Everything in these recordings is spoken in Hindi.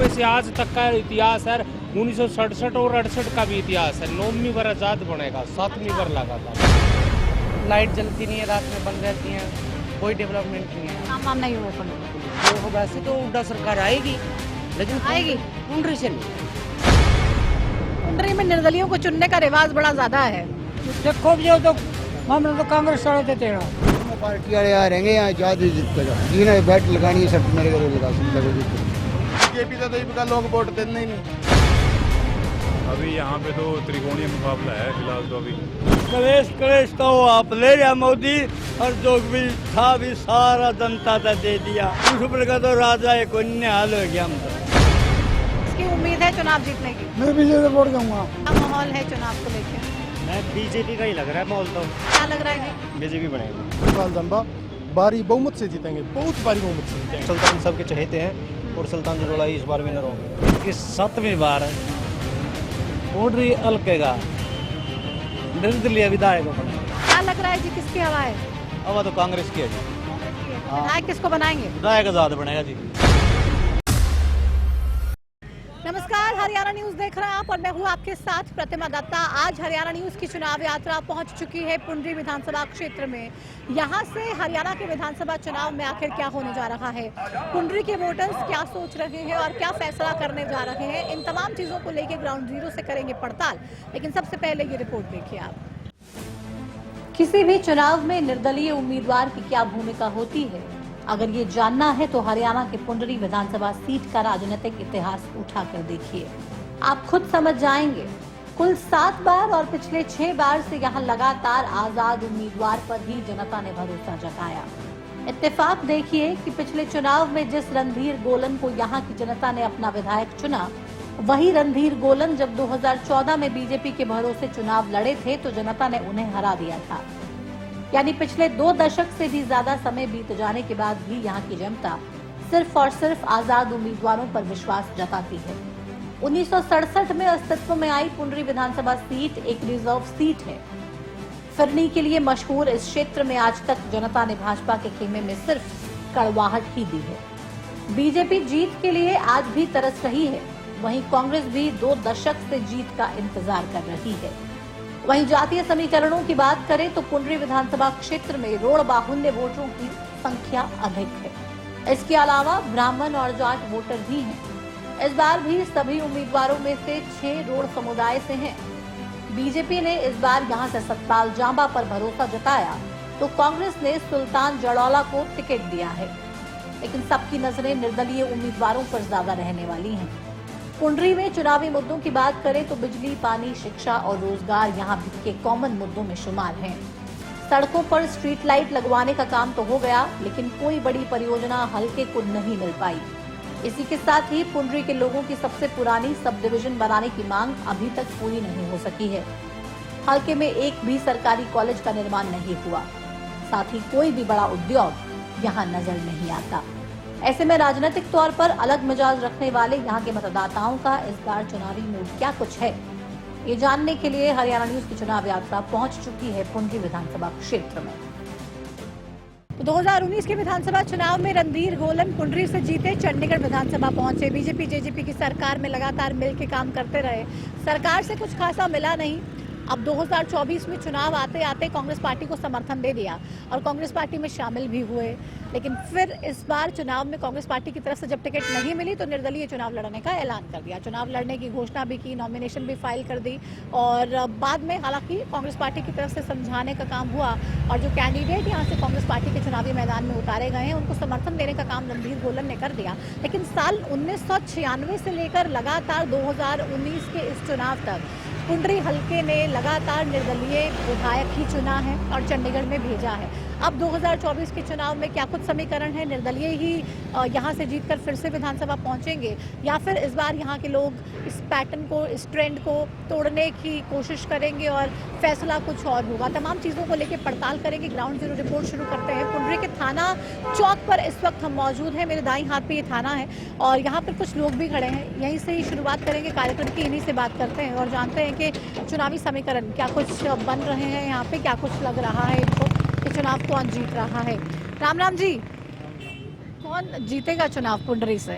से आज तक का इतिहास है, 1967 और 68 का भी इतिहास है। 9वीं बार आजाद बनेगा, 7वीं बार लगातार। लाइट जलती नहीं है, रात में बंद रहती है, कोई डेवलपमेंट नहीं है। काम नहीं हुआ कुंडरी। तो वैसे तो उड्डा सरकार आएगी, लेकिन आएगी। कुंडरी से नहीं। कुंडरी में निर्दलियों को चुनने का रिवाज बड़ा ज्यादा है। देखो जो तो हमने तो कांग्रेस वाले थे तेरा पार्टी वाले आ रहेंगे यहाँ जाद ही जीत कर जिन्हें बैट लगानी है सब मेरे घर लगा सकते बीजेपी तो लोग वोट देते ही नहीं। अभी यहाँ पे तो त्रिकोणीय मुकाबला है फिलहाल तो अभी। कलेश तो आप ले लिया मोदी और जो भी था भी सारा जनता ने दे दिया। ऊपर का तो राजा एक अन्य हाल हो गया हम तो। इसकी उम्मीद है चुनाव जीतने की। मैं बीजेपी वोट दूंगा। क्या माहौल है चुनाव को लेकर? मैं बीजेपी का ही लग रहा है माहौल तो। क्या लग रहा है? बीजेपी बनेगा। भारी बहुमत से जीतेंगे, बहुत भारी बहुमत से जीतेंगे। सुल्तान सबके चहेते हैं और सुल्तान जलोला इस बार विनर होंगे। कि 7वीं बार कुंडरी अलकेगा निर्दलीय विधायक बनेगा। क्या लग रहा है जी, किसकी हवा है? अब तो कांग्रेस की है जी। विधायक किसको बनाएंगे? विधायक आजाद बनेगा जी। नमस्कार, हरियाणा न्यूज देख रहे हैं आप और मैं हूँ आपके साथ प्रतिमा दत्ता। आज हरियाणा न्यूज की चुनाव यात्रा पहुंच चुकी है पुंडरी विधानसभा क्षेत्र में। यहां से हरियाणा के विधानसभा चुनाव में आखिर क्या होने जा रहा है, पुंडरी के वोटर्स क्या सोच रहे हैं और क्या फैसला करने जा रहे हैं, इन तमाम चीजों को लेकर ग्राउंड जीरो से करेंगे पड़ताल। लेकिन सबसे पहले ये रिपोर्ट देखिए आप। किसी भी चुनाव में निर्दलीय उम्मीदवार की क्या भूमिका होती है, अगर ये जानना है तो हरियाणा के पुंडरी विधानसभा सीट का राजनीतिक इतिहास उठाकर देखिए, आप खुद समझ जाएंगे। कुल 7 बार और पिछले 6 बार से यहाँ लगातार आजाद उम्मीदवार पर ही जनता ने भरोसा जताया। इत्तेफाक देखिए कि पिछले चुनाव में जिस रणधीर गोलन को यहाँ की जनता ने अपना विधायक चुना, वही रणधीर गोलन जब 2014 में बीजेपी के भरोसे चुनाव लड़े थे तो जनता ने उन्हें हरा दिया था। यानी पिछले 2 दशक से भी ज्यादा समय बीत जाने के बाद भी यहाँ की जनता सिर्फ और सिर्फ आजाद उम्मीदवारों पर विश्वास जताती है। 1967 में अस्तित्व में आई पुंडरी विधानसभा सीट एक रिजर्व सीट है। फिरनी के लिए मशहूर इस क्षेत्र में आज तक जनता ने भाजपा के खेमे में सिर्फ कड़वाहट ही दी है। बीजेपी जीत के लिए आज भी तरस रही है, वहीं कांग्रेस भी 2 दशक से जीत का इंतजार कर रही है। वहीं जातीय समीकरणों की बात करें तो पुंडरी विधानसभा क्षेत्र में रोड बाहुल्य वोटरों की संख्या अधिक है। इसके अलावा ब्राह्मण और जाट वोटर भी हैं। इस बार भी सभी उम्मीदवारों में से 6 रोड समुदाय से हैं। बीजेपी ने इस बार यहां से सतपाल जांबा पर भरोसा जताया तो कांग्रेस ने सुल्तान जलोला को टिकट दिया है, लेकिन सबकी नजरें निर्दलीय उम्मीदवारों पर ज्यादा रहने वाली हैं। पुंडरी में चुनावी मुद्दों की बात करें तो बिजली, पानी, शिक्षा और रोजगार यहाँ के कॉमन मुद्दों में शुमार हैं। सड़कों पर स्ट्रीट लाइट लगवाने का काम तो हो गया, लेकिन कोई बड़ी परियोजना हल्के को नहीं मिल पाई। इसी के साथ ही पुंडरी के लोगों की सबसे पुरानी सब डिवीजन बनाने की मांग अभी तक पूरी नहीं हो सकी है। हल्के में एक भी सरकारी कॉलेज का निर्माण नहीं हुआ, साथ ही कोई भी बड़ा उद्योग यहाँ नजर नहीं आता। ऐसे में राजनीतिक तौर पर अलग मिजाज रखने वाले यहाँ के मतदाताओं का इस बार चुनावी मूड क्या कुछ है, ये जानने के लिए हरियाणा न्यूज की चुनाव यात्रा पहुंच चुकी है पुंडरी विधानसभा क्षेत्र में। 2019 के विधानसभा चुनाव में रणधीर गोलन पुंडरी से जीते चंडीगढ़ विधानसभा पहुंचे। बीजेपी जेजेपी की सरकार में लगातार मिलकर काम करते रहे, सरकार से कुछ खासा मिला नहीं। अब 2024 में चुनाव आते आते कांग्रेस पार्टी को समर्थन दे दिया और कांग्रेस पार्टी में शामिल भी हुए, लेकिन फिर इस बार चुनाव में कांग्रेस पार्टी की तरफ से जब टिकट नहीं मिली तो निर्दलीय चुनाव लड़ने का ऐलान कर दिया। चुनाव लड़ने की घोषणा भी की, नॉमिनेशन भी फाइल कर दी और बाद में हालांकि कांग्रेस पार्टी की तरफ से समझाने का काम हुआ और जो कैंडिडेट यहाँ से कांग्रेस पार्टी के चुनावी मैदान में उतारे गए हैं उनको समर्थन देने का काम रणधीर गोलन ने कर दिया। लेकिन साल 1996 से लेकर लगातार 2019 के इस चुनाव तक पुंडरी हल्के ने लगातार निर्दलीय विधायक ही चुना है और चंडीगढ़ में भेजा है। अब 2024 के चुनाव में क्या कुछ समीकरण है, निर्दलीय ही यहाँ से जीतकर फिर से विधानसभा पहुँचेंगे या फिर इस बार यहाँ के लोग इस पैटर्न को, इस ट्रेंड को तोड़ने की कोशिश करेंगे और फैसला कुछ और होगा। तमाम चीज़ों को लेकर पड़ताल करेंगे। ग्राउंड जीरो रिपोर्ट शुरू करते हैं। पुंडरी के थाना चौक पर इस वक्त हम मौजूद हैं। मेरे दाईं हाथ पे ये थाना है और यहाँ पर कुछ लोग भी खड़े हैं। यहीं से ही शुरुआत करेंगे कार्यक्रम की, इन्हीं से बात करते हैं और जानते हैं कि चुनावी समीकरण क्या कुछ बन रहे हैं, यहाँ पे क्या कुछ लग रहा है इनको कि चुनाव कौन जीत रहा है। राम राम जी, कौन जीतेगा चुनाव पुंडरी से?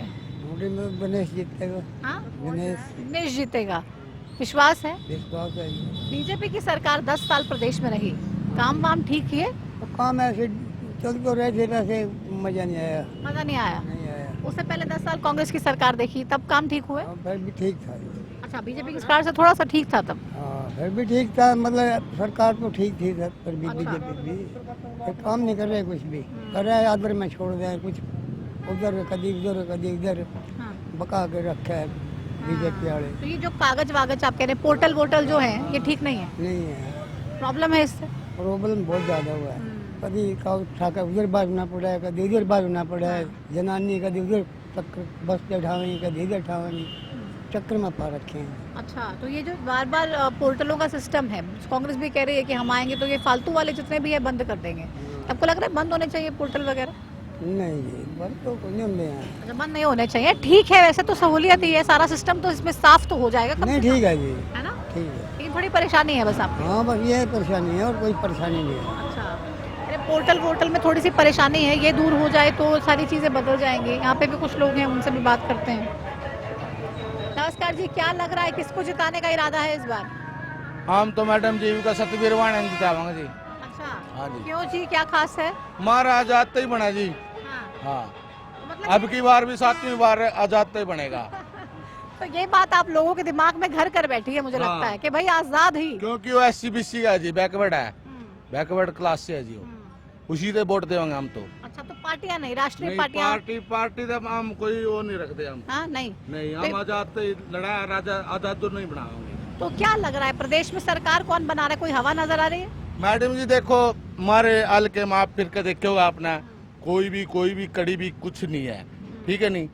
पुंडी में गणेश जीतेगा। हाँ गणेश जीतेगा, विश्वास है। विश्वास है। बीजेपी की सरकार 10 साल प्रदेश में रही, काम वाम ठीक किए? तो काम ऐसे चल तो रहे थे, वैसे मजा नहीं आया। मजा नहीं आया? नहीं आया। उससे पहले 10 साल कांग्रेस की सरकार देखी, तब काम ठीक हुए? फिर भी ठीक था। अच्छा, बीजेपी की सरकार से थोड़ा सा ठीक था तब? हाँ, फिर भी ठीक था, मतलब सरकार तो ठीक थी सर, पर भी बीजेपी भी ये काम नहीं कर रहे, कुछ भी कर रहे हैं, आदर में छोड़ रहे हैं, कुछ उधर कभी इधर हाँ। बका के रखा है बीजेपी वाले। तो ये जो कागज वागज आप कह रहे हैं, पोर्टल वोटल जो है, ये ठीक नहीं है? नहीं है, प्रॉब्लम है इससे? प्रॉब्लम बहुत ज़्यादा हुआ है। कभी का उठा कर उधर भागना पड़ा है, कभी इधर भागना पड़ा है, जनानी कभी उधर तक बस पे ठावेंगे, कभी इधर ठावेंगे, चक्कर में पा रखे हैं। अच्छा, तो ये जो बार बार पोर्टलों का सिस्टम है, कांग्रेस भी कह रही है कि हम आएंगे तो ये फालतू वाले जितने भी है बंद कर देंगे। आपको लग रहा है बंद होने चाहिए पोर्टल वगैरह? नहीं जी, बंद तो कोई नहीं होंगे यहाँ। अच्छा, बंद नहीं होने चाहिए, ठीक है, वैसे तो सहूलियत ही है, सारा सिस्टम तो इसमें साफ तो हो जाएगा कम नहीं, से कम, ठीक है जी, है ना? ठीक है। लेकिन थोड़ी परेशानी है बस आपको? हाँ, बस ये परेशानी है और कोई परेशानी नहीं है। अच्छा, अरे पोर्टल वोटल में थोड़ी सी परेशानी है, ये दूर हो जाए तो सारी चीज़ें बदल जाएंगी। यहाँ पे भी कुछ लोग हैं, उनसे भी बात करते हैं। नमस्कार जी, क्या लग रहा है किसको जिताने का इरादा है इस बार? हम तो मैडम जी का सतबीर वाणन जितावांगे जी। अच्छा, हाँ जी। क्यों जी, क्या खास है? हमारा आजाद तो ही बना जी। हाँ, हाँ, तो मतलब अब की बार भी 7वीं बार आजाद तो ही बनेगा, तो ये बात आप लोगों के दिमाग में घर कर बैठी है, मुझे हाँ। लगता है कि भाई आजाद ही। क्योंकि वो SC/BC है जी, बैकवर्ड है, बैकवर्ड क्लास से है जी वो, उसी से वोट देंगे हम तो। अच्छा, तो पार्टियां नहीं, राष्ट्रीय नहीं, पार्टियां? पार्टी तो हम कोई वो नहीं रखते हम। हाँ, नहीं। नहीं, हम आजाद तो ही लड़ा, राजा आजाद तो नहीं बनाएंगे। तो क्या लग रहा है प्रदेश में सरकार कौन बना रहा है, कोई हवा नजर आ रही है? मैडम जी देखो, हमारे हल्के में आप फिर के देखोगे आपने, कोई भी कड़ी भी कुछ नहीं है, ठीक है नहीं,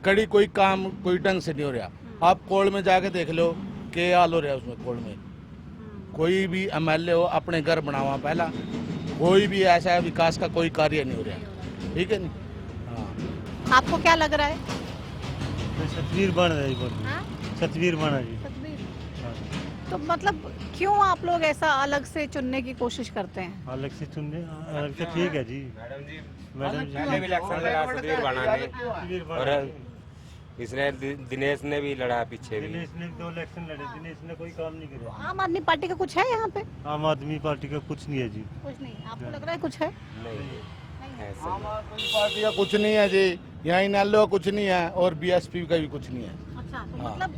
कड़ी कोई काम कोई ढंग से नहीं हो रहा। आप कोल में जाके देख लो के हाल हो रहा है उसमें, कोल में कोई भी MLA हो अपने घर बनावा पहला, कोई भी ऐसा विकास का कोई कार्य नहीं हो रहा, ठीक है नहीं। हाँ, आपको क्या लग रहा है? सतवीर बन रही हाँ? सतवीर बना जी। तो मतलब क्यों आप लोग ऐसा अलग से चुनने की कोशिश करते हैं? अलग से चुनने, अलग से ठीक है जी। मैडम जी भी इलेक्शन लड़ा सतबीर बनाने, और इसने दिनेश ने भी लड़ा पीछे भी। दिनेश ने 2 इलेक्शन लड़े, दिनेश ने कोई काम नहीं किया। आम आदमी पार्टी का कुछ है यहाँ पे? आम आदमी पार्टी का कुछ नहीं है जी। कुछ नहीं, आपको लग रहा है कुछ है? नहीं, ऐसा कोई पार्टी का कुछ नहीं है जी, यहाँ इनलो कुछ नहीं है और BSP का भी कुछ नहीं है। अच्छा, तो हाँ। मतलब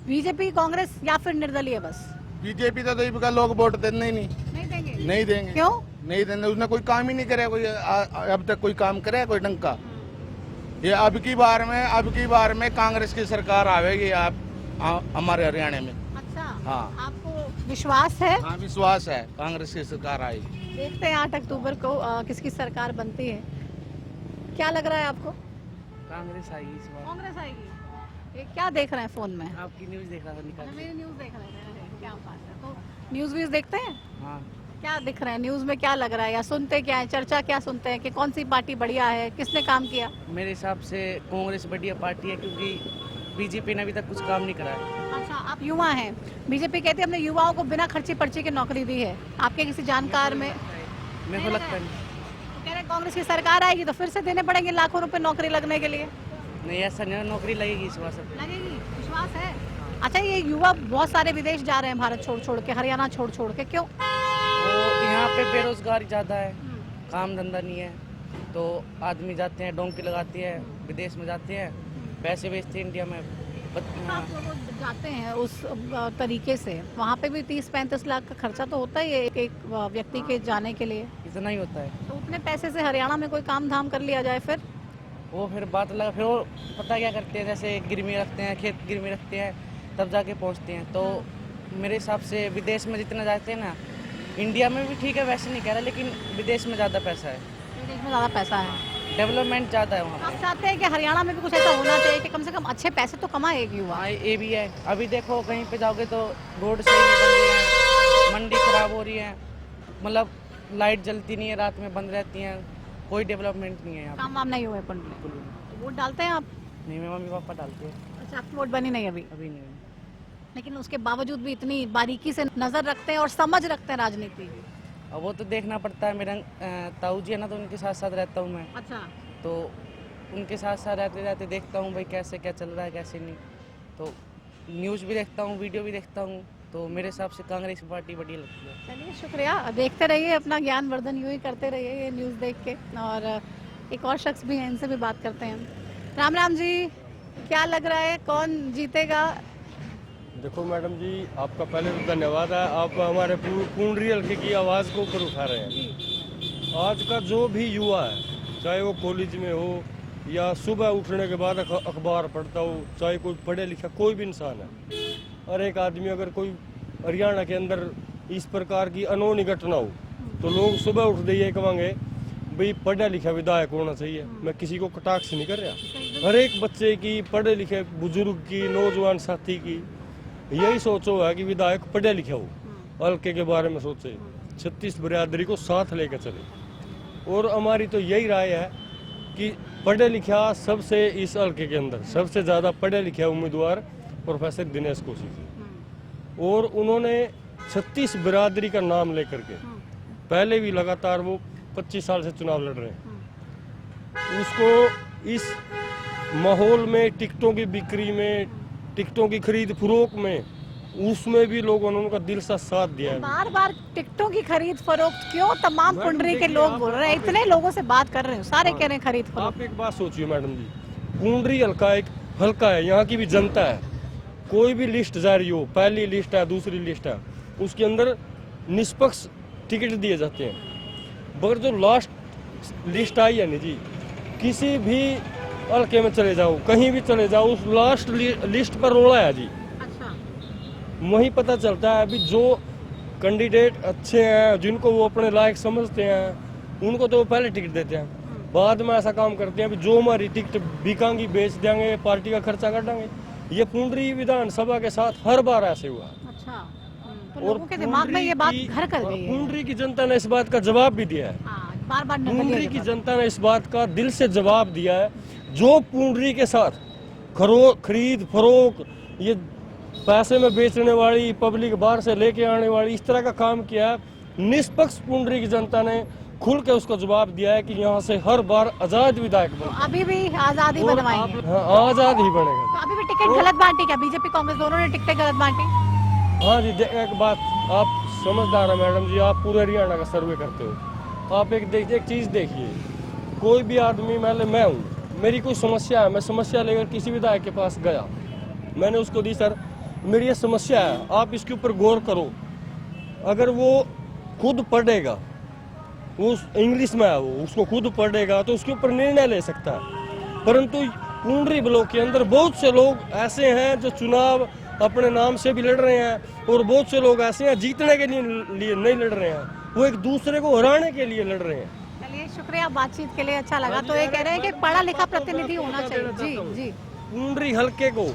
बीजेपी, कांग्रेस या फिर निर्दलीय बस? बीजेपी तो दीप का लोग वोट देने ही नहीं नहीं देंगे? नहीं देंगे। क्यों? नहीं देंगे, उसने कोई काम ही नहीं करे, कोई अब तक कोई काम करे कोई ढंग का। ये अब की बार में कांग्रेस की सरकार आवेगी आप हमारे हरियाणा में। अच्छा, हाँ। आपको विश्वास है? हाँ, विश्वास है कांग्रेस की सरकार आएगी। देखते हैं 8 अक्टूबर को किसकी सरकार बनती है। क्या लग रहा है आपको? कांग्रेस आएगी इस बार। कांग्रेस आएगी। ये क्या देख रहे हैं फोन में? आपकी न्यूज देख रहा था निकाल के। मेरी न्यूज देख रहे थे, अरे क्या बात है। तो न्यूज व्यूज देखते हैं? हाँ, क्या दिख रहा है न्यूज में, क्या लग रहा है, या सुनते क्या है, चर्चा क्या सुनते हैं कि कौन सी पार्टी बढ़िया है, किसने काम किया? मेरे हिसाब से कांग्रेस बढ़िया पार्टी है, क्योंकि बीजेपी ने अभी तक कुछ काम नहीं करा है। अच्छा, आप युवा हैं, बीजेपी कहती है हमने युवाओं को बिना खर्ची पर्ची की नौकरी दी है, आपके किसी जानकार में? मेरे को लगता नहीं। तो कह रहे हैं कांग्रेस की सरकार आएगी तो फिर से देने पड़ेंगे लाखों रुपए नौकरी लगने के लिए। नहीं, ऐसा नहीं, नौकरी लगेगी इस बार सब। लगेगी, विश्वास है? अच्छा, ये युवा बहुत सारे विदेश जा रहे हैं, भारत छोड़ के, हरियाणा छोड़ के, क्यों? तो यहाँ पे बेरोजगारी ज़्यादा है, काम धंधा नहीं है, तो आदमी जाते हैं, डोंकी लगाते हैं, विदेश में जाते हैं, पैसे बेचते हैं इंडिया में। आप लोग जाते हैं उस तरीके से, वहाँ पे भी 30-35 लाख का खर्चा तो होता ही है एक व्यक्ति के जाने के लिए। इतना ही होता है। तो उतने पैसे से हरियाणा में कोई काम धाम कर लिया जाए फिर? वो फिर बात लगा, फिर वो पता क्या करते हैं, जैसे गिरवी रखते हैं, खेत गिरवी रखते हैं, तब जाके पहुँचते हैं। तो मेरे हिसाब से विदेश में जितना जाते हैं ना, इंडिया में भी ठीक है, वैसे नहीं कह रहा, लेकिन विदेश में ज़्यादा पैसा है, विदेश में ज़्यादा पैसा है, डेवलपमेंट ज़्यादा है वहाँ आप चाहते हैं कि हरियाणा में भी कुछ ऐसा होना चाहिए कि कम से कम अच्छे पैसे तो कमाए एक युवा? हाँ, ये भी है। अभी देखो कहीं पे जाओगे तो रोड सही नहीं बन रही है, मंडी खराब हो रही है, मतलब लाइट जलती नहीं है, रात में बंद रहती हैं, कोई डेवलपमेंट नहीं है यहाँ काम वाम नहीं हुए पंडित? तो वोट डालते हैं आप? नहीं, मेरे मम्मी पापा डालते हैं। अच्छा, आपकी वोट बनी नहीं अभी? अभी नहीं। लेकिन उसके बावजूद भी इतनी बारीकी से नजर रखते हैं और समझ रखते हैं राजनीति। अब वो तो देखना पड़ता है, मेरा ताऊ जी है ना, तो उनके साथ साथ रहता हूँ मैं, अच्छा, तो उनके साथ साथ रहते रहते देखता हूँ भाई कैसे क्या चल रहा है कैसे नहीं, तो न्यूज़ भी देखता हूँ, वीडियो भी देखता हूँ, तो मेरे हिसाब से कांग्रेस पार्टी बढ़िया लगती है। चलिए शुक्रिया, देखते रहिए, अपना ज्ञान वर्धन यूँ ही करते रहिए ये न्यूज़ देख के। और एक और शख्स भी हैं, इनसे भी बात करते हैं। राम राम जी, क्या लग रहा है कौन जीतेगा? देखो मैडम जी, आपका पहले तो धन्यवाद है, आप हमारे पुंडरी हल्के की आवाज़ को ऊपर उठा रहे हैं। आज का जो भी युवा है, चाहे वो कॉलेज में हो या सुबह उठने के बाद अखबार पढ़ता हो, चाहे कोई पढ़े लिखा कोई भी इंसान है, और एक आदमी अगर कोई हरियाणा के अंदर इस प्रकार की अनहोनी घटना हो तो लोग सुबह उठते ये कहेंगे भाई पढ़ा लिखा विधायक होना चाहिए। मैं किसी को कटाक्ष नहीं कर रहा, हर एक बच्चे की, पढ़े लिखे बुजुर्ग की, नौजवान साथी की यही सोचो है कि विधायक पढ़े लिखे हो, हल्के के बारे में सोचे, 36 बिरादरी को साथ लेकर चले। और हमारी तो यही राय है कि पढ़े लिखा सबसे इस हल्के के अंदर सबसे ज़्यादा पढ़े लिखे उम्मीदवार प्रोफेसर दिनेश कौशिक जी, और उन्होंने 36 बिरादरी का नाम लेकर के पहले भी लगातार वो 25 साल से चुनाव लड़ रहे हैं। उसको इस माहौल में, टिकटों की बिक्री में, टिकटों की खरीद फरोख्त में, उसमें भी लोगों ने उनका दिल सा साथ दिया है। बार बार टिकटों की खरीद फरोख्त क्यों? तमाम पुंडरी के लोग बोल रहे हैं, इतने लोगों से बात कर रहे हो, सारे कह रहे हैं खरीद फरोख्त। आप एक बात सोचिए मैडम जी, पुंडरी हल्का एक हल्का है, यहाँ की भी जनता है, कोई भी लिस्ट जारी हो, पहली लिस्ट है, दूसरी लिस्ट है, उसके अंदर निष्पक्ष टिकट दिए जाते हैं। मगर जो लास्ट लिस्ट आई है नहीं जी, किसी भी हल्के में चले जाओ, कहीं भी चले जाओ, उस लास्ट लिस्ट पर रोड़ा है जी। अच्छा, वहीं पता चलता है अभी जो कैंडिडेट अच्छे हैं, जिनको वो अपने लायक समझते हैं, उनको तो वो पहले टिकट देते हैं। बाद में ऐसा काम करते हैं अभी जो हमारी टिकट बिकांगी बेच देंगे, पार्टी का खर्चा कर देंगे। ये पुंडरी विधानसभा के साथ हर बार ऐसे हुआ। अच्छा, तो लोगों के दिमाग में ये बात घर कर गई है। पुंडरी की जनता ने इस बात का जवाब भी दिया है। हाँ, बार बार पुंडरी की जनता ने इस बात का दिल से जवाब दिया है। जो पुंडरी के साथ खरीद फरोख्त, ये पैसे में बेचने वाली, पब्लिक बाहर से लेके आने वाली, इस तरह का काम किया है, निष्पक्ष पुंडरी की जनता ने खुल के उसका जवाब दिया है कि यहाँ से हर बार आजाद विधायक तो अभी भी आजादी बनवाएंगे। हाँ, आजाद ही बनेगा। तो अभी भी टिकट गलत बांटी क्या? बीजेपी कांग्रेस दोनों ने टिकटें गलत बांटी? हाँ जी, एक बात आप समझदार है मैडम जी, आप पूरे हरियाणा का सर्वे करते हो, आप एक चीज़ देखिए, कोई भी आदमी, मैं हूँ, मेरी कोई समस्या है, मैं समस्या लेकर किसी विधायक के पास गया, मैंने उसको दी, सर मेरी ये समस्या है, आप इसके ऊपर गौर करो। अगर वो खुद पढ़ेगा, वो इंग्लिश में है, वो उसको खुद पढ़ेगा तो उसके ऊपर निर्णय ले सकता है। परंतु पुंडरी ब्लॉक के अंदर बहुत से लोग ऐसे हैं जो चुनाव अपने नाम से भी लड़ रहे हैं, और बहुत से लोग ऐसे हैं जीतने के लिए नहीं लड़ रहे हैं, वो एक दूसरे को हराने के लिए लड़ रहे हैं। चलिए शुक्रिया, बातचीत के लिए अच्छा लगा। तो ये कह रहे हैं कि पढ़ा लिखा प्रतिनिधि होना चाहिए। जी जी, पुंडरी हल्के को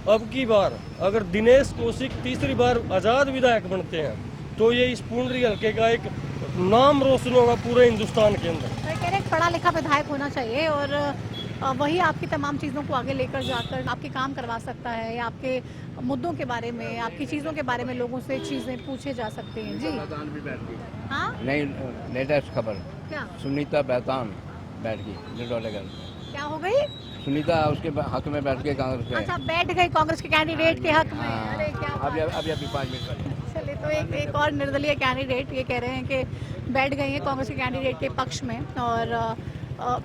अब की बार अगर दिनेश कौशिक तीसरी बार आजाद विधायक बनते हैं तो ये इस पुंडरी हल्के का एक नाम रोशन होगा पूरे हिंदुस्तान के अंदर। तो ये कह रहे हैं पढ़ा लिखा विधायक होना चाहिए, और वही आपकी तमाम चीज़ों को आगे लेकर जाकर आपके काम करवा सकता है, या आपके मुद्दों के बारे में, आपकी चीज़ों के बारे में लोगों से चीज़ें पूछे जा सकती हैं। जी हाँ, नहीं, लेटेस्ट खबर, क्या सुनीता बेतान बैठ गई निर्दलीय। क्या हो गई? सुनीता उसके हक में बैठ के कांग्रेस के। अच्छा, बैठ गई कांग्रेस के कैंडिडेट के हक में। हाँ, अरे क्या बात अभी है। 5 मिनट पहले। चलिए, तो एक और निर्दलीय कैंडिडेट ये कह रहे हैं कि बैठ गई हैं कांग्रेस के कैंडिडेट के पक्ष में, और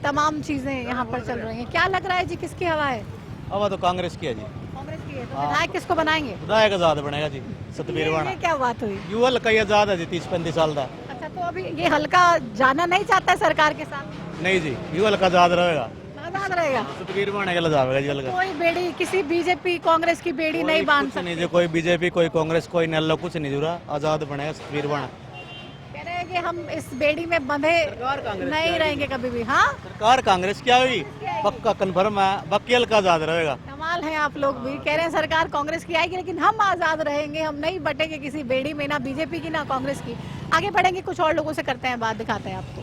तमाम चीज़ें यहाँ पर चल रही हैं। क्या लग रहा है जी, किसकी हवा है? हवा तो कांग्रेस की है जी। कांग्रेस की है। तो विधायक किसको बनाएंगे? विधायक आजाद बनेगा जी, सतबीर ये क्या बात हुई? युवा हल्का ही आजाद है जी, 30-35 साल का। अच्छा, तो अभी ये हल्का जाना नहीं चाहता है सरकार के साथ? नहीं जी, युवा हल्का आजाद रहेगा, आजाद रहेगा। सतबीर बनेगा, जाएगा जी हल्का। कोई बेड़ी, किसी बीजेपी कांग्रेस की बेड़ी नहीं बांध सकती? नहीं जी, कोई बीजेपी, कोई कांग्रेस, कोई नल्ला, कुछ नहीं जुड़ा, आजाद बनेगा, सतबीर बना। कह रहे हैं कि हम इस बेड़ी में बंधे नहीं रहेंगे कभी भी। हाँ, सरकार कांग्रेस क्या हुई, पक्का कन्फर्म है, बाकी हल्का आजाद रहेगा। कमाल है, आप लोग भी कह रहे हैं सरकार कांग्रेस की आएगी लेकिन हम आजाद रहेंगे, हम नहीं बटेंगे किसी बेड़ी में, ना बीजेपी की ना कांग्रेस की। आगे बढ़ेंगे, कुछ और लोगों से करते हैं बात, दिखाते हैं आपको।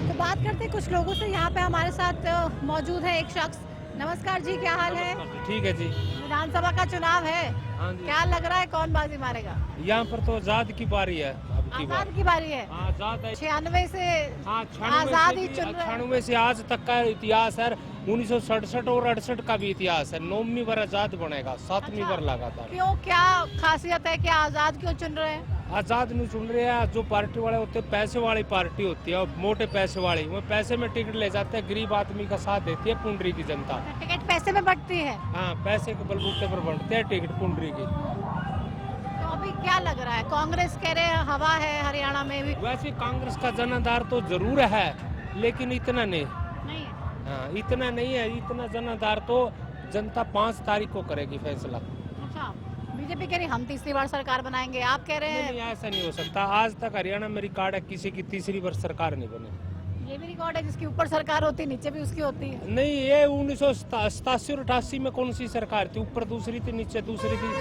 तो बात करते हैं कुछ लोगों से, यहाँ पे हमारे साथ मौजूद है एक शख्स। नमस्कार जी, क्या हाल है? ठीक है जी। विधानसभा का चुनाव है, हाँ जी। क्या लग रहा है कौन बाजी मारेगा? यहाँ पर तो आजाद की पारी है, अब अब की बार। आजाद की बारी है। आजाद है। 96 से हाँ, आजाद ही चुन रहे हैं। 96 से आज तक का इतिहास है। 1967 और 68 का भी इतिहास है। 9वीं बार आजाद बनेगा, 7वीं बार लगातार। क्यों, क्या खासियत है कि आजाद क्यों चुन रहे हैं? आजाद नहीं चुन रहे हैं। जो पार्टी वाले होते हैं, पैसे वाली पार्टी होती है, और मोटे पैसे वाली, वो पैसे में टिकट ले जाते हैं, गरीब आदमी का साथ देती है पुंडरी की जनता। टिकट पैसे में बढ़ती है। हाँ, पैसे के बलबूते पर बढ़ते हैं टिकट पुंडरी की। तो अभी क्या लग रहा है? कांग्रेस कह रहे हैं हवा है हरियाणा में भी। वैसे कांग्रेस का जनाधार तो जरूर है, लेकिन इतना नहीं। नहीं है। हाँ, इतना नहीं है। इतना जनाधार तो जनता 5 तारीख को करेगी फैसला। अच्छा, बीजेपी कह रही हम तीसरी बार सरकार बनाएंगे, आप कह रहे हैं नहीं, ऐसा नहीं हो सकता। आज तक हरियाणा में रिकॉर्ड है, किसी की तीसरी बार सरकार नहीं बनी। ये भी रिकॉर्ड है जिसकी ऊपर सरकार होती है नीचे भी उसकी होती है। नहीं, ये 1987 और 88 में कौन सी सरकार थी? ऊपर दूसरी थी, नीचे दूसरी थी।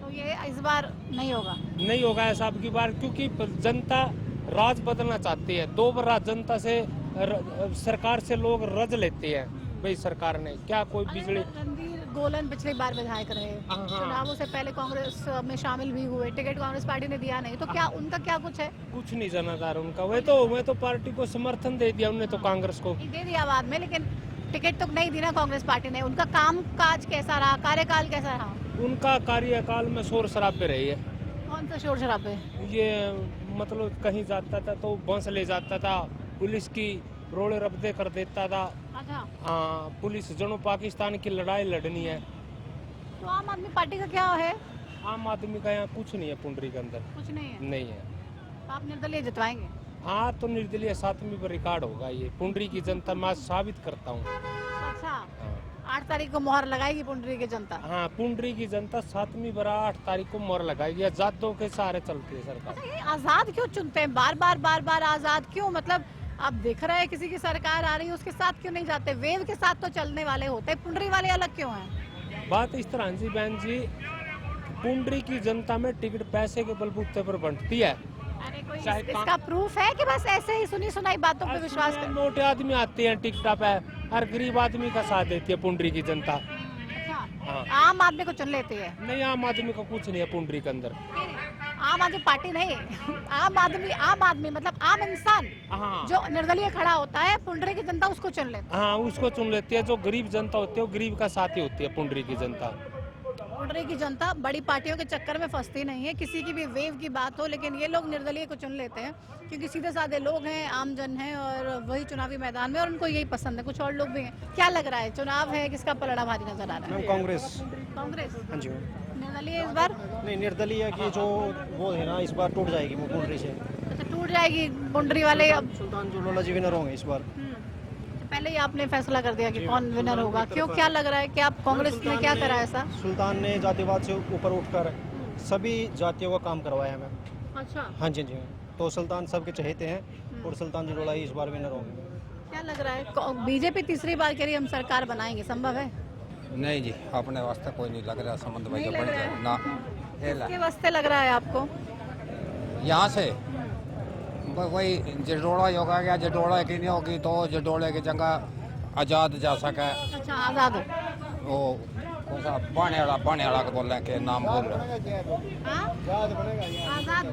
तो ये इस बार नहीं होगा। नहीं होगा ऐसा अब की बार, क्योंकि जनता राज बदलना चाहती है। 2 बार जनता से सरकार से लोग रज लेते हैं। भाई सरकार ने क्या कोई बिजली। रणधीर गोलन पिछली बार विधायक रहे, हाँ। चुनावों से पहले कांग्रेस में शामिल भी हुए, टिकट कांग्रेस पार्टी ने दिया नहीं, तो क्या उनका क्या कुछ है? कुछ नहीं जनाधार उनका। वे तो पार्टी को समर्थन दे दिया उन्होंने तो, कांग्रेस को। दे दिया बाद में, लेकिन टिकट तो नहीं दी ना कांग्रेस पार्टी ने। उनका काम काज कैसा रहा, कार्यकाल कैसा रहा? उनका कार्यकाल में शोर शराबे रही है। कौन सा शोर शराबे? ये मतलब कहीं जाता था तो बंस ले जाता था, पुलिस की रोड़े रब्दे कर देता था। अच्छा, हाँ, पुलिस जनो पाकिस्तान की लड़ाई लड़नी है। तो आम आदमी पार्टी का क्या है? आम आदमी का यहाँ कुछ नहीं है पुंडरी के अंदर। कुछ नहीं है। नहीं है। तो आप निर्दलीय जितवाएंगे? हाँ, तो निर्दलीय 7वीं पर रिकॉर्ड होगा। ये पुंडरी की जनता मैं साबित करता हूँ। अच्छा, हाँ। 8 तारीख को मोहर लगाएगी पुंडरी की जनता। हाँ, पुंडरी की जनता 7वीं बार 8 तारीख को मोहर लगाएगी। आजादों के सहारे चलती है सरकार। अच्छा, ये आजाद क्यों चुनते हैं बार बार आजाद क्यों? मतलब आप देख रहे हैं किसी की सरकार आ रही है उसके साथ क्यों नहीं जाते? वेव के साथ तो चलने वाले होते हैं, पुंडरी वाले अलग क्यों हैं? बात इस तरह जी बहन जी, पुंडरी की जनता में टिकट पैसे के बलबूते पर बंटती है। अरे कोई चाहे इसका प्रूफ है कि बस ऐसे ही सुनी सुनाई बातों पे विश्वास ऐसे कर? मोटे आदमी आते हैं टिकटा पे, हर गरीब आदमी का साथ देती है पुंडरी की जनता। अच्छा, हाँ। आम आदमी को चुन लेती है? नहीं, आम आदमी का कुछ नहीं है पुंडरी के अंदर। आम आदमी पार्टी नहीं, आम आदमी मतलब आम इंसान हाँ। जो निर्दलीय खड़ा होता है, पुंडरी की जनता उसको चुन लेती है। हाँ, उसको चुन लेती है। जो गरीब जनता होती है वो गरीब का साथी होती है पुंडरी की जनता। पुंडरी की जनता बड़ी पार्टियों के चक्कर में फंसती नहीं है, किसी की भी वेव की बात हो, लेकिन ये लोग निर्दलीय को चुन लेते हैं क्योंकि सीधे साधे लोग हैं, आमजन हैं और वही चुनावी मैदान में, और उनको यही पसंद है। कुछ और लोग भी हैं। क्या लग रहा है, चुनाव है, किसका पलड़ा भारी नजर आ रहा है? मैम कांग्रेस। कांग्रेस? हाँ जी। निर्दलीय इस बार? नहीं, निर्दलीय की जो वो है ना, इस बार टूट जाएगी वो पुंडरी से। अच्छा, टूट जाएगी पुंडरी वाले। अब सुल्तान जोलोला जी विनर होंगे इस बार। तो पहले ही आपने फैसला कर दिया कि कौन विनर होगा। क्यों, क्या लग रहा है कि आप कांग्रेस ने क्या करा ऐसा? सुल्तान ने जातिवाद से ऊपर उठकर सभी जातियों का काम करवाया है मैम। अच्छा, हाँ जी जी। तो सुल्तान सबके चहेते हैं और सुल्तान जोलोला ही इस बार विनर होंगे। क्या लग रहा है? बीजेपी तीसरी बार कह रही है हम सरकार बनाएंगे, संभव है? नहीं जी, अपने वास्ते कोई नहीं लग रहा संबंध भाई नहीं लग रहा है। ना। किसके वास्ते लग रहा है आपको? यहाँ से वही जडोड़ा योगा गया, जडोड़ा की नहीं होगी तो जडोड़े की जगह आजाद जा सके। अच्छा, आजाद हो। वो कौन सा बाने वाला को बोल रहे हैं कि नाम बोल रहे हाँ? आजाद।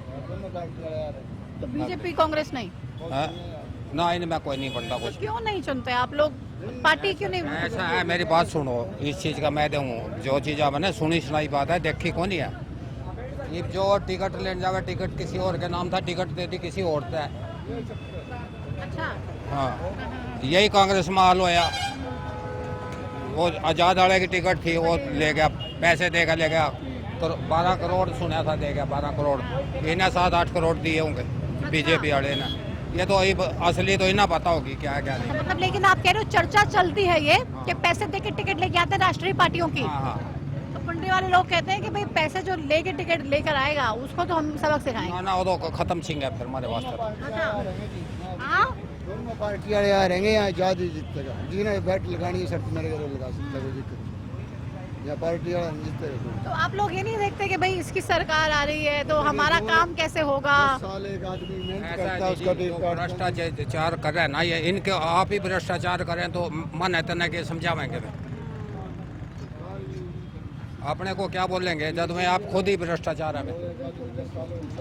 तो बीजेपी कांग्रेस नहीं? हैं? ना, इनमें कोई नहीं बनता कुछ। क्यों नहीं चुनते आप लोग? पार्टी क्यों नहीं? ऐसा है, मेरी बात सुनो, इस चीज़ का मैं दूँ जो चीज़ मैंने सुनी सुनाई बात है, देखी कौन नहीं है। ये जो टिकट लेने जावे, टिकट किसी और के नाम था, टिकट दे दी किसी और से। अच्छा, हाँ, यही कांग्रेस में हाल होया। वो आजाद वाले की टिकट थी, वो ले गया, पैसे देगा ले गया, तो 12 करोड़ सुना था दे गया, 12 करोड़। इन्हें 7-8 करोड़ दिए होंगे बीजेपी वाले ने। ये तो असली तो इन्हें पता होगी क्या है क्या नहीं। मतलब लेकिन आप कह रहे हो चर्चा चलती है ये कि पैसे देके टिकट लेके आते हैं राष्ट्रीय पार्टियों की। हाँ हाँ। तो पुंडरी वाले लोग कहते हैं कि भाई पैसे जो लेके टिकट लेकर आएगा उसको तो हम सबक सिखाएंगे। ना वो तो खत्म सिंह है फिर हमारे वास्ते। हाँ, दोनों पार्टी वाले यहाँ रहेंगे, यहाँ आजाद ही जीतेगा। जिन्हें बैट लगानी है शर्त मेरे घर लगा सकता है, कोई दिक्कत नहीं। यहाँ पार्टी वाला जीतेगा। तो आप लोग ये नहीं देखते कि भाई इसकी सरकार आ रही है तो हमारा काम कैसे होगा? साल एक आदमी मेहनत ऐसा करता है, है उसका जी, जो भ्रष्टाचार कर रहे हैं ना, ये इनके आप ही भ्रष्टाचार करें तो मन है तना के समझावेंगे। अपने को क्या बोलेंगे जब में आप खुद ही भ्रष्टाचार है।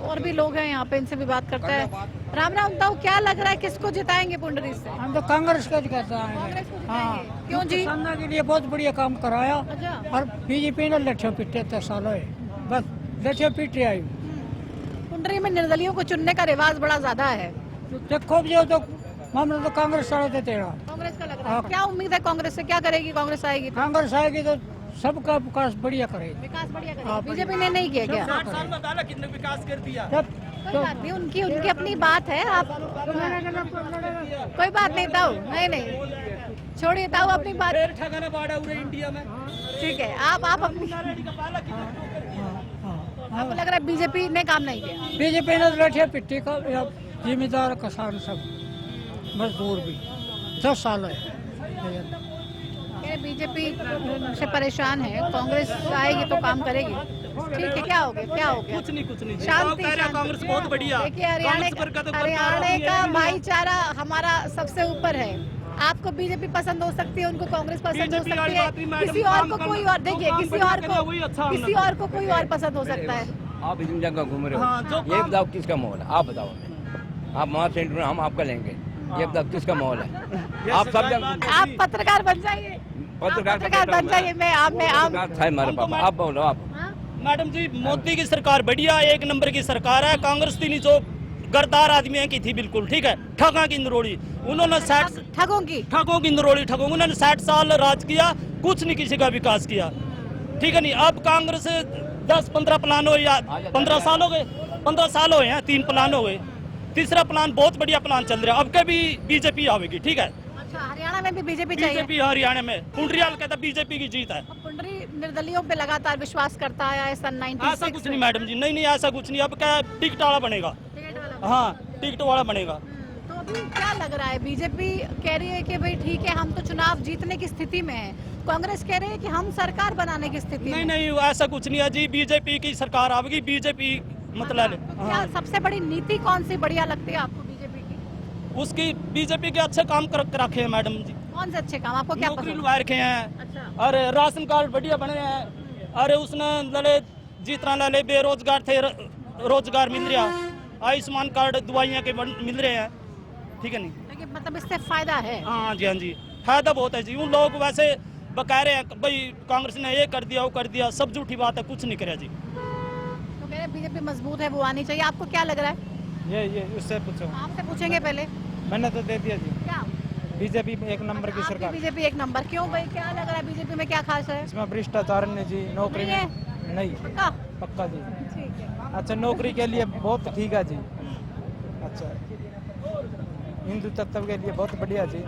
और भी लोग हैं यहाँ पे, इनसे भी बात करते हैं। राम राम ताऊ, क्या लग रहा है किसको जिताएंगे पुंडरी से? हम तो कांग्रेस का कहते हैं। कांग्रेस को जिताएंगे। क्यों जी? किसानों के लिए बहुत बढ़िया काम कराया अच्छा। और बीजेपी ने लट्ठे पीटे 3 सालों है, बस लट्ठे पीटे आई। पुंडरी में निर्दलियों को चुनने का रिवाज बड़ा ज्यादा है। तो देखो जो तो मामला तो कांग्रेस वाले थे तेरा। कांग्रेस का लग रहा है। क्या उम्मीद है कांग्रेस से, क्या करेगी कांग्रेस आएगी तो? कांग्रेस आएगी तो सबका विकास बढ़िया करेगी। विकास बढ़िया करेगी। बीजेपी ने नहीं किया क्या? 60 साल में दादा कितने विकास कर दिया। कोई बात नहीं, उनकी अपनी बात है। आप कोई बात नहीं ताऊ, नहीं छोड़िए ताऊ अपनी बात। इंडिया में ठीक है, आप अपनी। आपको लग रहा है बीजेपी ने काम नहीं किया? बीजेपी ने लट्ठे पिट्टी का जिम्मेदार किसान सब मजदूर भी 10 साल है। बीजेपी से परेशान है, कांग्रेस आएगी तो काम करेगी। ठीक है, क्या हो गया, क्या हो गया? कुछ नहीं शांति। कांग्रेस बहुत बढ़िया। देखिए हरियाणा का भाईचारा हमारा सबसे ऊपर है। आपको बीजेपी पसंद हो सकती है, उनको कांग्रेस पसंद हो सकती है, किसी और को कोई और, देखिए किसी और को कोई और पसंद हो सकता है। आप इतनी जगह घूम रहे हो, ये बताओ किसका माहौल है? आप बताओ। आप वहाँ सेंटर में, हम आपका लेंगे। ये बताओ किसका माहौल है? आप सब जगह आप पत्रकार बन जाइए, पत्रकार बन जाइए। मैं हमारे पापा, आप बोलो। आप मैडम जी, मोदी की सरकार बढ़िया, 1 नंबर की सरकार है। कांग्रेस थी जो गरदार आदमी की थी, बिल्कुल ठीक है। ठगा की इंदरोड़ी उन्होंने 60 ठगों की इंदरोड़ी ठगों उन्होंने 60 साल राज किया, कुछ नहीं किसी का विकास किया, ठीक है नहीं। अब कांग्रेस 10-15 प्लान हो या 15 साल हो गए, 15 साल हुए हैं, 3 प्लान हो गए, तीसरा प्लान बहुत बढ़िया प्लान चल रहा है। अब के भी बीजेपी आवेगी, ठीक है। अच्छा, हरियाणा में भी बीजेपी चाहिए? बीजेपी हरियाणा में पुंडरियाल कहता बीजेपी की जीत है। पुंडरी निर्दलियों पे लगातार विश्वास करता है सन 96। ऐसा कुछ नहीं मैडम जी, नहीं ऐसा कुछ नहीं। अब क्या टिकट वाला बनेगा? हाँ, टिकट वाला बनेगा। तो अभी क्या लग रहा है? बीजेपी कह रही है कि भाई ठीक है, हम तो चुनाव जीतने की स्थिति में है। कांग्रेस कह रही है कि हम सरकार बनाने की स्थिति में। नहीं ऐसा कुछ नहीं है जी। बीजेपी की सरकार आएगी, बीजेपी मतलब। क्या सबसे बड़ी नीति कौन सी बढ़िया लगती है आपको बीजेपी की? उसकी बीजेपी के अच्छे काम कर रखे हैं मैडम जी। कौन से अच्छे काम? आपको क्या नौकरी पसंद? लगा रखे हैं। अच्छा। अरे राशन कार्ड बढ़िया बने हैं। अरे उसने लले जितना लले बेरोजगार थे, रोजगार मिल रहा। आयुष्मान कार्ड दवाइयाँ के मिल रहे हैं, ठीक है नहीं। लेकिन मतलब इससे फायदा है? हाँ जी, हाँ जी, फायदा बहुत है जी। उन लोग वैसे बका रहे हैं भाई कांग्रेस ने ये कर दिया, वो कर दिया, सब झूठी बात है, कुछ नहीं करे जी। तो कह रहे बीजेपी मजबूत है, वो आनी चाहिए। आपको क्या लग रहा है? ये उससे पूछो। आपसे पूछेंगे पहले। मैंने तो दे दिया जी। क्या बीजेपी 1 नंबर की सरकार। बीजेपी 1 नंबर क्यों भाई? क्या लग रहा है बीजेपी में क्या खास है? इसमें भ्रष्टाचार ने जी, नौकरी नहीं में नहीं। पक्का जी। ठीक है। अच्छा, नौकरी के लिए बहुत ठीक है जी। अच्छा, हिंदू तत्व के लिए बहुत बढ़िया जी।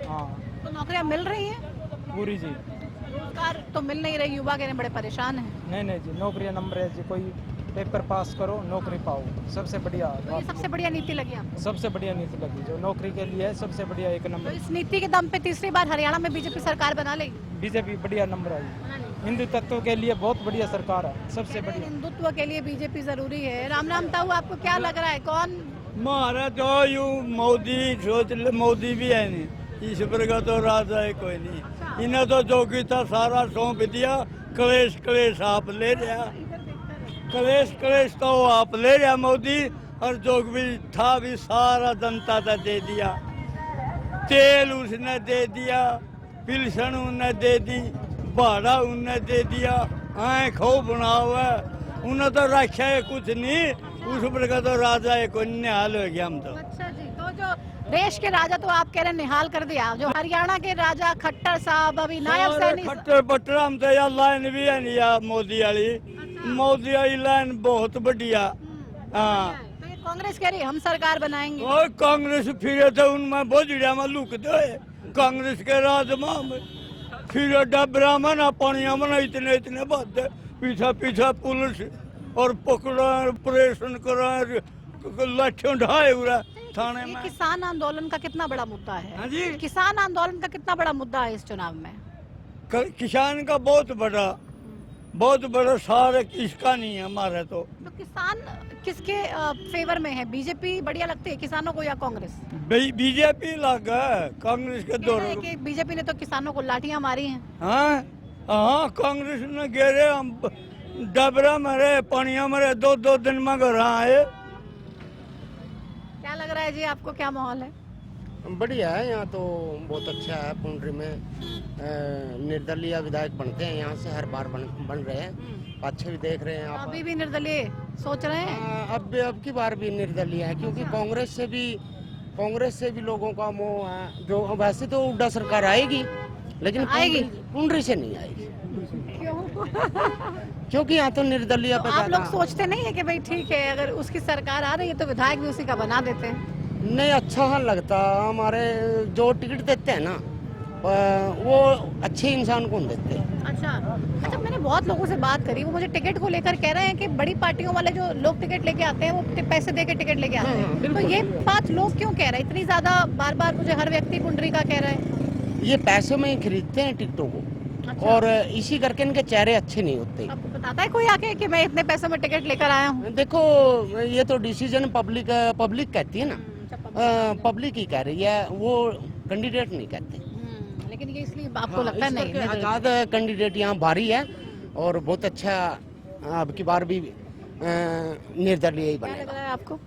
हाँ, तो नौकरियां मिल रही हैं पूरी जी। रोजगार तो मिल नहीं रही, युवा के बड़े परेशान हैं। नहीं जी, नौकरी नंबर है जी। कोई पेपर पास करो, नौकरी पाओ, सबसे बढ़िया। तो ये सबसे बढ़िया नीति लगी आपको? सबसे बढ़िया नीति लगी जो नौकरी के लिए है, सबसे बढ़िया 1 तो नंबर। इस नीति के दम पे तीसरी बार हरियाणा में बीजेपी सरकार बना लेगी? बीजेपी बढ़िया नंबर आई। हिंदू तत्व के लिए बहुत बढ़िया सरकार है, सबसे बढ़िया। हिंदुत्व के लिए बीजेपी जरूरी है। राम ताऊ, आपको क्या लग रहा है कौन? मारा तो यू मोदी सोच ले, मोदी भी है नहीं, ईश्वर का तो राजा है कोई नहीं। इन्हें तो जो की था सारा सौंप दिया। कलेश आप ले रहा, कलेश तो आप ले रहा मोदी। और जो भी था भी सारा जनता का दे दिया। तेल उसने दे दिया, पिलसन उन्हें दे दी, भाड़ा उन्हें दे दिया। आए खो बनाओ है, उन्हें तो रखा है कुछ नहीं। उस पर का तो राजा है कोई निहाल हो गया हम तो। अच्छा जी, तो जो देश के राजा तो आप कह रहे निहाल कर दिया, जो हरियाणा के राजा खट्टर साहब अभी नायब सैनी। खट्टर पट्टर हम तो यार लाइन भी है नहीं यार मोदी वाली। मोदी वाली लाइन बहुत बढ़िया। हाँ, तो ये कांग्रेस कह रही है हम सरकार बनाएंगे। और कांग्रेस फिर थे उनमें बोझड़िया में लुक दे। कांग्रेस के राजमा में फिर ब्राह्मण पानिया में इतने बात पीछा पुलिस और पकड़ा, ऑपरेशन करा, लाठियों ढाए हुआ थाने में। किसान आंदोलन का कितना बड़ा मुद्दा है? हाँ जी, किसान आंदोलन का कितना बड़ा मुद्दा है इस चुनाव में? किसान का बहुत बड़ा सारे किसका नहीं है हमारे तो किसान किसके फेवर में है? बीजेपी बढ़िया लगती है किसानों को या कांग्रेस? बीजेपी लगा है, कांग्रेस के दौर। बीजेपी ने तो किसानों को लाठियां मारी हैं। हाँ, हाँ कांग्रेस ने घेरे हम डबरा मरे पानिया मरे 2-2 दिन में घर आए। क्या लग रहा है जी आपको, क्या माहौल है? बढ़िया है यहाँ तो, बहुत अच्छा है। पुंडरी में निर्दलीय विधायक बनते हैं, यहाँ से हर बार बन रहे हैं, अच्छे भी देख रहे हैं आप। अभी भी निर्दलीय सोच रहे हैं? अब की बार भी निर्दलीय है, क्योंकि कांग्रेस से भी लोगों का मोह है। जो वैसे तो उड्डा सरकार आएगी, लेकिन आएगी? पुंडरी से नहीं आएगी। क्योंकि यहाँ तो निर्दलीय पे आप लोग ज्यादा- सोचते नहीं है कि भाई ठीक है, अगर उसकी सरकार आ रही है तो विधायक भी उसी का बना देते हैं? नहीं, अच्छा नहीं लगता। हमारे जो टिकट देते हैं ना, वो अच्छे इंसान को देते हैं। अच्छा, मैंने बहुत लोगों से बात करी, वो मुझे टिकट को लेकर कह रहे हैं कि बड़ी पार्टियों वाले जो लोग टिकट लेके आते हैं वो पैसे दे के टिकट लेके आते हैं। तो ये बात लोग क्यों कह रहे हैं इतनी ज्यादा, बार बार मुझे हर व्यक्ति पुंडरी का कह रहा है? ये पैसों में ही खरीदते हैं टिकटों को। अच्छा। और इसी करके इनके चेहरे अच्छे नहीं होते। आपको बताता है कोई आके कि मैं इतने पैसों में टिकट लेकर आया हूँ? देखो, ये तो डिसीजन पब्लिक कहती है ना, पब्लिक ही कह रही है, वो कैंडिडेट नहीं कहते। लेकिन ये इसलिए आपको लगता है नहीं? आजाद कैंडिडेट यहाँ भारी है और बहुत अच्छा, अब की बार भी निर्दलीय ही क्या लग बनेगा। रहा है आपको?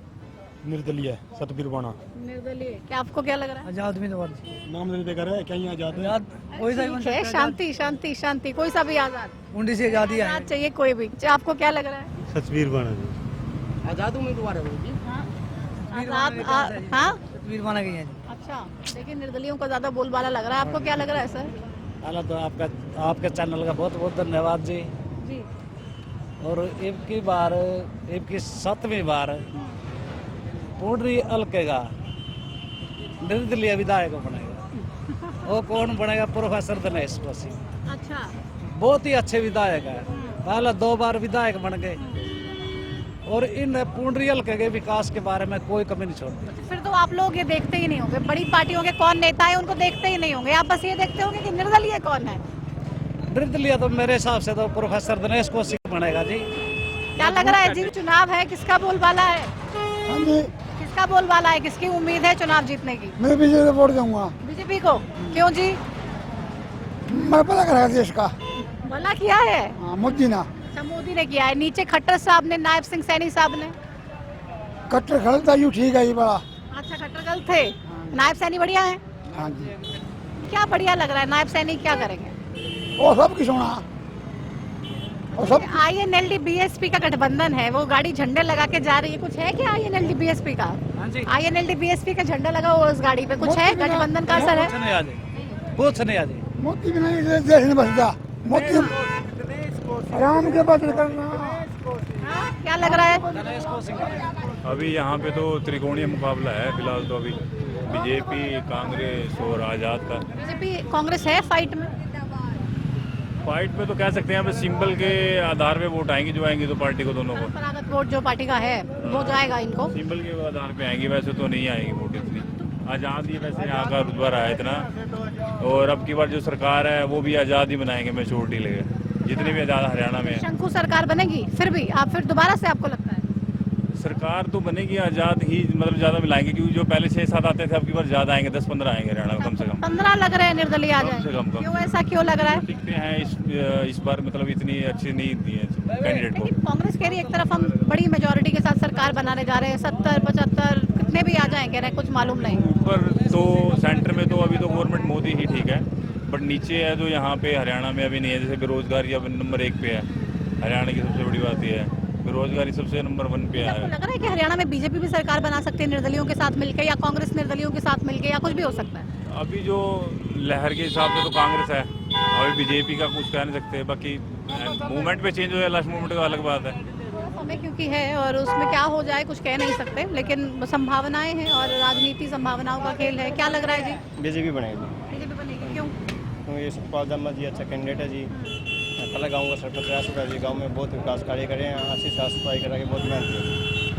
निर्दलीय सतबीर बाणा। निर्दलीय, क्या आपको क्या लग रहा है? आजाद उम्मीदवार नाम लेते कर रहे हैं, कहीं आजाद है। कोई सा ठीक है, शांति शांति शांति, कोई सा भी आजाद, पुंडरी से आजादी है। आजाद चाहिए कोई भी। आपको क्या लग रहा है? सतबीर बाणा जी। आजाद उम्मीदवार है वो जी। आजाद, हाँ तस्वीर बना गई है। अच्छा, लेकिन निर्दलियों का ज्यादा बोलबाला लग रहा है, आपको क्या लग रहा है सर? पहला तो आपके चैनल का बहुत बहुत धन्यवाद जी। जी, और एक की 7वीं बार पुंडरी हल्के का निर्दलीय विधायक बनेगा। वो कौन बनेगा? प्रोफेसर दिनेश वसीम। अच्छा, बहुत ही अच्छे विधायक है, पहले 2 बार विधायक बन गए और इन पुंडरी हल्के के विकास के बारे में कोई कमी नहीं छोड़ती। फिर तो आप लोग ये देखते ही नहीं होंगे, बड़ी पार्टियों के कौन नेता है उनको देखते ही नहीं होंगे, आप बस ये देखते होंगे कि निर्दलीय कौन है। निर्दलीय तो मेरे हिसाब से तो प्रोफेसर दिनेश कौशिक बनेगा जी। क्या लग रहा है जी, चुनाव है, किसका बोलबाला है? किसका बोलबाला है, किसकी उम्मीद है चुनाव जीतने की? मैं बीजेपी वोट दूंगा। बीजेपी को? क्यों जी? मैं भला करेगा देश का। भला किया है? हाँ, मोदी ना। अच्छा, मोदी ने किया है। नीचे खट्टर साहब ने, नायब सिंह सैनी साहब ने। कट्टर गलत यू ठीक है ये बड़ा। अच्छा, खट्टर गलत थे, नायब सैनी बढ़िया है। हाँ जी। क्या बढ़िया लग रहा है? नायब सैनी क्या करेंगे? वो सब की सोना और सब। INLD BSP का गठबंधन है, वो गाड़ी झंडे लगा के जा रही है, कुछ है क्या INLD BSP का? INLD BSP का झंडा लगा हुआ उस गाड़ी पे, कुछ है? गठबंधन का असर है? कुछ नहीं आ मोदी भी नहीं, देश नहीं बचता। मोदी राम के बदल करना। क्या लग रहा है? अभी यहाँ पे तो त्रिकोणीय मुकाबला है फिलहाल तो। अभी बीजेपी, कांग्रेस और आजाद का। बीजेपी कांग्रेस है फाइट में? फाइट में तो कह सकते हैं, बस सिंबल के आधार पे वोट आएंगे, जो आएंगे तो पार्टी को दोनों को। परंपरागत वोट जो पार्टी का है वो जाएगा इनको। सिंबल के आधार पे आएंगे, वैसे तो नहीं आएंगी वोट इतनी। आजाद ही वैसे यहाँ का रुतबा रहा है इतना, और अब की बार जो सरकार है वो भी आजाद ही बनाएंगे, मेजोरिटी लेगा जितनी भी आजाद हरियाणा में है। शंकु सरकार बनेगी फिर भी, आप फिर दोबारा से आपको लगता है? सरकार तो बनेगी, आजाद ही मतलब ज्यादा मिलाएंगे, क्योंकि जो पहले 6-7 आते थे अब की बार ज्यादा आएंगे, 10-15 आएंगे हरियाणा में कम से कम। 15 लग रहे हैं निर्दलीय आ कम से जाए, कम। क्यों ऐसा क्यों लग रहा है? दिखते हैं इस बार मतलब इतनी अच्छी नहीं दी है कैंडिडेट को। लेकिन कांग्रेस कह रही है एक तरफ हम बड़ी मेजोरिटी के साथ सरकार बनाने जा रहे हैं, 70-75 कितने भी आ जाएं, कह रहे हैं कुछ मालूम नहीं। ऊपर तो सेंटर में तो अभी तो गवर्नमेंट मोदी ही ठीक है, बट नीचे है जो यहाँ पे हरियाणा में अभी नहीं है। जैसे बेरोजगारी अब नंबर 1 पे है, हरियाणा की सबसे बड़ी बात यह है, बेरोजगारी सबसे नंबर 1 पे आपको है। लग रहा है कि हरियाणा में बीजेपी भी सरकार बना सकती है निर्दलियों के साथ मिलकर, या कांग्रेस निर्दलियों के साथ मिलकर, या कुछ भी हो सकता है? अभी जो लहर के हिसाब से तो कांग्रेस है, अभी बीजेपी का कुछ कह नहीं सकते। बाकी मूवमेंट पे चेंज हो जाए, लास्ट मूवमेंट का अलग बात है। समय क्योंकि है और उसमें क्या हो जाए कुछ कह नहीं सकते, लेकिन संभावनाएं हैं और राजनीति संभावनाओं का खेल है। क्या लग रहा है जी? बीजेपी बनेगी। बीजेपी बनेगी, क्यों? तो ये सुखपाल दम्मा जी अच्छा कैंडिडेट है जी। पहला गांव का सरपंच रह चुका है जी, गांव में बहुत विकास कार्य करे हैं, अच्छी साफ सफाई करा के बहुत मेहनत है।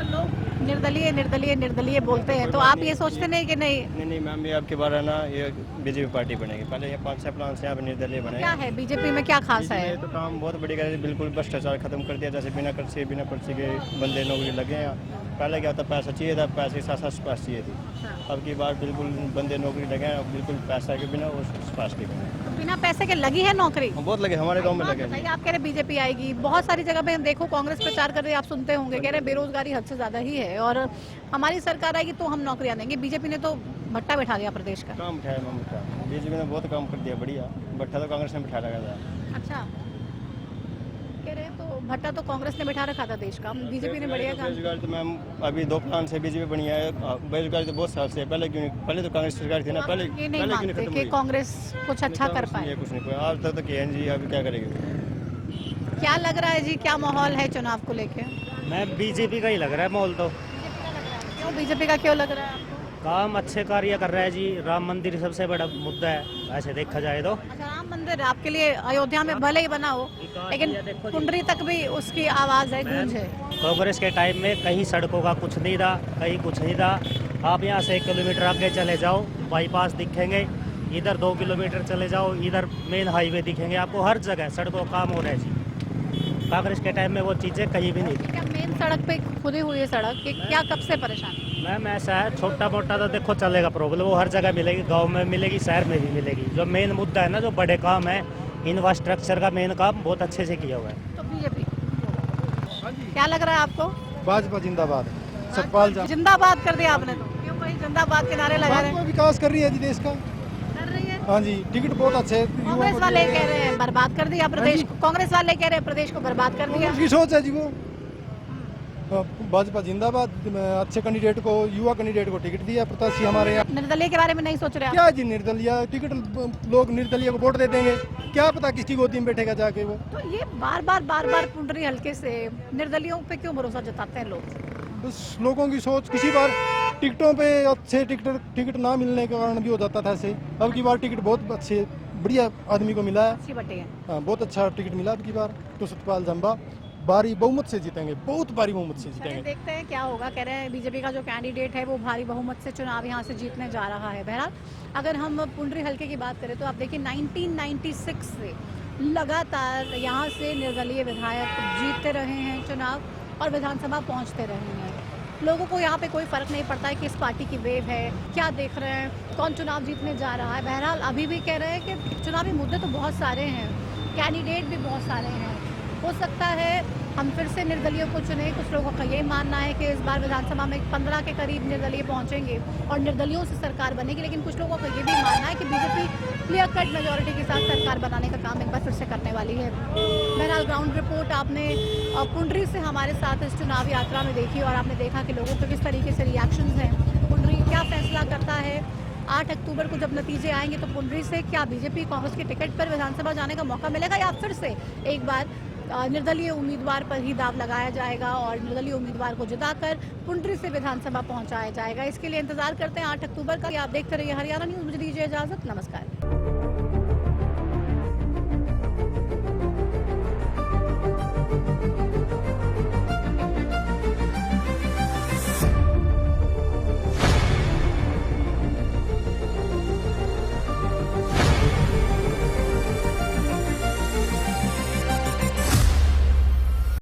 तो निर्दलीय निर्दलीय निर्दलीय बोलते हैं, तो आप ये सोचते नहीं कि नहीं? नहीं मैम, ये आपके बार है ना, ये बीजेपी पार्टी बनेगी। पहले ये 5-6 प्लान से यहाँ पे निर्दलीय बने। क्या है बीजेपी में, क्या खास है? तो काम बहुत बड़ी कर, बिल्कुल भ्रष्टाचार खत्म कर दिया। जैसे बिना पर्ची के बंदे नौकरी लगे हैं। पहले क्या था, पैसा चाहिए था, पैसे के साथ साथ स्पास चाहिए थी। अब की बार बिल्कुल बंदे नौकरी लगे हैं, बिल्कुल पैसा के बिना और स्पास के बिना। तो बिना पैसे के लगी है नौकरी? बहुत लगे, हमारे गाँव में लगे। आप कह रहे बीजेपी आएगी, बहुत सारी जगह पे देखो कांग्रेस प्रचार कर रही है, आप सुनते होंगे, कह रहे बेरोजगारी हद से ज्यादा ही है और हमारी सरकार आएगी तो हम नौकरियां देंगे। बीजेपी ने तो भट्टा बैठा दिया प्रदेश का। काम बिठाया मैम, बीजेपी ने बहुत काम कर दिया, बढ़िया। भट्टा तो कांग्रेस ने बिठा रखा था। अच्छा, कह रहे तो भट्टा तो कांग्रेस ने बिठा रखा था देश का, बीजेपी ने बढ़िया काम। बेरोजगारी तो मैम अभी 2 प्लान से बीजेपी बनी है। बेरोजगारी तो बहुत साल से, पहले क्यों नहीं? पहले तो कांग्रेस सरकार थी ना, पहले ये नहीं मानते कि कांग्रेस कुछ अच्छा कर पाए? कुछ नहीं, आज तक तो किया जी, अभी क्या करेगी? क्या लग रहा है जी, क्या माहौल है चुनाव को लेके? मैं बीजेपी का ही लग रहा है माहौल तो। क्यों बीजेपी का क्यों लग रहा है आपको? काम अच्छे कार्य कर रहा है जी। राम मंदिर सबसे बड़ा मुद्दा है ऐसे देखा जाए तो। अच्छा, राम मंदिर आपके लिए अयोध्या में भले ही बना हो, लेकिन पुंडरी तक भी उसकी आवाज है, गूंज है। कांग्रेस के टाइम में कहीं सड़कों का कुछ नहीं था, कहीं कुछ नहीं था। आप यहाँ से 1 किलोमीटर आगे चले जाओ, बाईपास दिखेंगे। इधर 2 किलोमीटर चले जाओ, इधर मेन हाईवे दिखेंगे आपको। हर जगह सड़कों का काम हो रहा है जी। कांग्रेस के टाइम में वो चीज़ें कहीं भी नहीं थी। क्या मेन सड़क पे खुदी हुई है सड़क कि क्या, कब से परेशान? मैम ऐसा है, छोटा मोटा तो देखो चलेगा प्रॉब्लम, वो हर जगह मिलेगी, गांव में मिलेगी, शहर में भी मिलेगी। जो मेन मुद्दा है ना, जो बड़े काम है, इंफ्रास्ट्रक्चर का मेन काम बहुत अच्छे से किया हुआ है। तो बीजेपी क्या लग रहा है आपको? भाजपा जिंदाबाद, सतपाल जिंदाबाद कर दिया आपने तो। क्यों भाई जिंदाबाद के नारे लगा रहे हैं? विकास कर रही है जी देश का। कर रही है? हाँ जी, टिकट बहुत अच्छे है। कांग्रेस वाले कह रहे हैं बर्बाद कर दिया प्रदेश को, कांग्रेस वाले कह रहे हैं प्रदेश को बर्बाद कर दिया। उसकी सोच है जी वो। भाजपा जिंदाबाद, अच्छे कैंडिडेट को, युवा कैंडिडेट को टिकट दिया प्रत्याशी हमारे यहाँ। निर्दलीय के बारे में नहीं सोच रहे आप? क्या जी निर्दलीय टिकट, लोग निर्दलीय को वोट दे देंगे, क्या पता किसकी गोदी में बैठेगा जाके वो। तो ये बार बार पुंडरी हल्के से निर्दलियों पे क्यों भरोसा जताते हैं लोग? बस लोगों की सोच, किसी बार टिकटों पे अच्छे टिकट ना मिलने के कारण भी हो जाता था ऐसे। अब की बार टिकट बहुत अच्छे बढ़िया आदमी को मिला है। अच्छी बटे हैं। हाँ, बहुत अच्छा टिकट मिला अब की बार। तो सतपाल जंबा भारी बहुमत से जीतेंगे, बहुत भारी बहुमत से जीतेंगे। देखते हैं क्या होगा। कह रहे हैं बीजेपी का जो कैंडिडेट है वो भारी बहुमत से चुनाव यहाँ से जीतने जा रहा है। बहरहाल अगर हम पुंडरी हल्के की बात करें तो आप देखिए 1996 से लगातार यहाँ से निर्दलीय विधायक जीतते रहे हैं चुनाव और विधानसभा पहुँचते रहे हैं। लोगों को यहाँ पे कोई फर्क नहीं पड़ता है कि इस पार्टी की वेव है, क्या देख रहे हैं, कौन चुनाव जीतने जा रहा है। बहरहाल अभी भी कह रहे हैं कि चुनावी मुद्दे तो बहुत सारे हैं, कैंडिडेट भी बहुत सारे हैं। हो सकता है हम फिर से निर्दलीय को चुने। कुछ लोगों का ये मानना है कि इस बार विधानसभा में 15 के करीब निर्दलीय पहुंचेंगे और निर्दलियों से सरकार बनेगी। लेकिन कुछ लोगों का ये भी मानना है कि बीजेपी क्लियर कट मेजोरिटी के साथ सरकार बनाने का काम एक बार फिर से करने वाली है। बहरहाल ग्राउंड रिपोर्ट आपने पुंडरी से हमारे साथ इस चुनाव यात्रा में देखी और आपने देखा कि लोगों के किस तरीके से रिएक्शंस हैं। पुंडरी क्या फैसला करता है 8 अक्टूबर को जब नतीजे आएंगे तो पुंडरी से क्या बीजेपी कांग्रेस के टिकट पर विधानसभा जाने का मौका मिलेगा या फिर से एक बार निर्दलीय उम्मीदवार पर ही दाव लगाया जाएगा और निर्दलीय उम्मीदवार को जिताकर पुंडरी से विधानसभा पहुंचाया जाएगा। इसके लिए इंतजार करते हैं 8 अक्टूबर का। आप देखते रहिए हरियाणा न्यूज़। मुझे दीजिए इजाजत, नमस्कार।